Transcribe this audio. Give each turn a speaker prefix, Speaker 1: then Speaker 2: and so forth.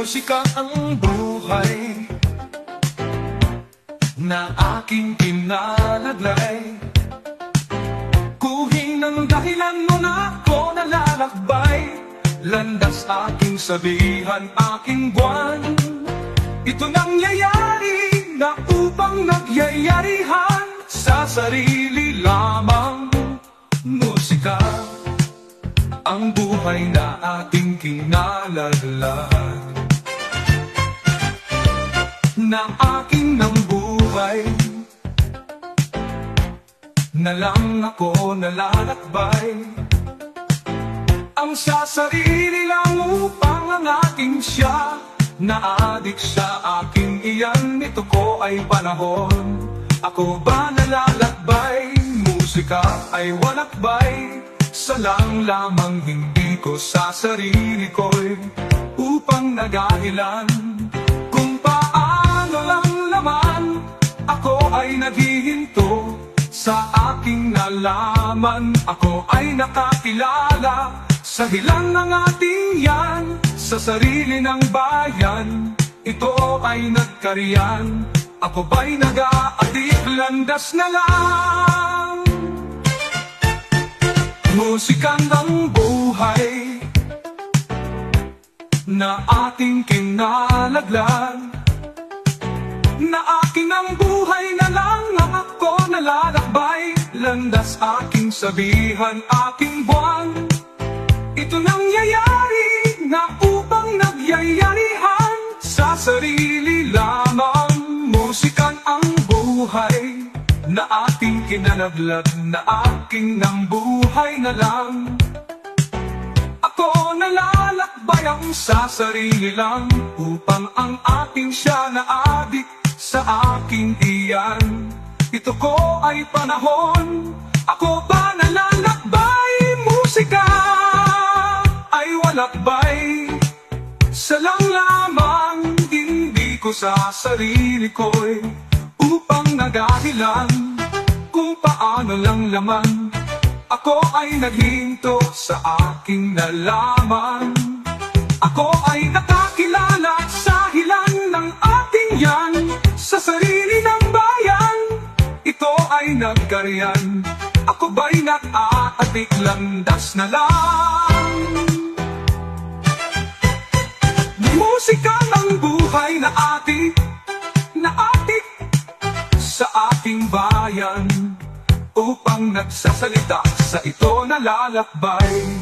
Speaker 1: Musika ang buhay na aking pinalaglay. Kuhin ang dahilan mo na ako nalalakbay. Landas aking sabihan, aking buwan. Ito nangyayari na upang nagyayarihan sa sarili lamang. Musika ang buhay na ating kinalaglag. Na aking nang buhay na lang ako nalalakbay. Ang sa sarili lang upang ang aking siya. Naadik sa aking iyan, ito ko ay panahon. Ako ba nalalakbay? Musika ay walakbay. Salang lamang hindi ko sa sarili ko'y upang nagahilan. Kung paano lang laman, ako ay naghihinto. Sa aking nalaman, ako ay nakakilala. Sa hilang ng ating yan, sa sarili ng bayan, ito ay nagkariyan. Ako ba'y nag-aadik, landas na lang. Musika ng buhay na ating kinalaglag. Na aking ang buhay na lang ang ako nalalakbay. Landas aking sabihan, aking buwan. Ito nangyayari na upang nagyayarihan sa sarili lamang. Musikan ang buhay na ating kinalaglag, na aking ng buhay na lang. Ako nalalakbay ang sa sarili lang upang ang aking siya na adik sa aking iyan. Ito ko ay panahon. Ako ba nalalakbay? Musika ay walakbay. Salang lamang hindi ko sa sarili ko'y upang nagahilan. Kung paano lang laman, ako ay naghinto sa aking nalaman. Ako ay nakakilala sa hilan ng ating yan. Sa sarili ng bayan, ito ay nagkariyan. Ako ba'y nag-aatik, landas na lang. Musika ng buhay na atik sa ating bayan, upang nagsasalita sa ito nalalakbay.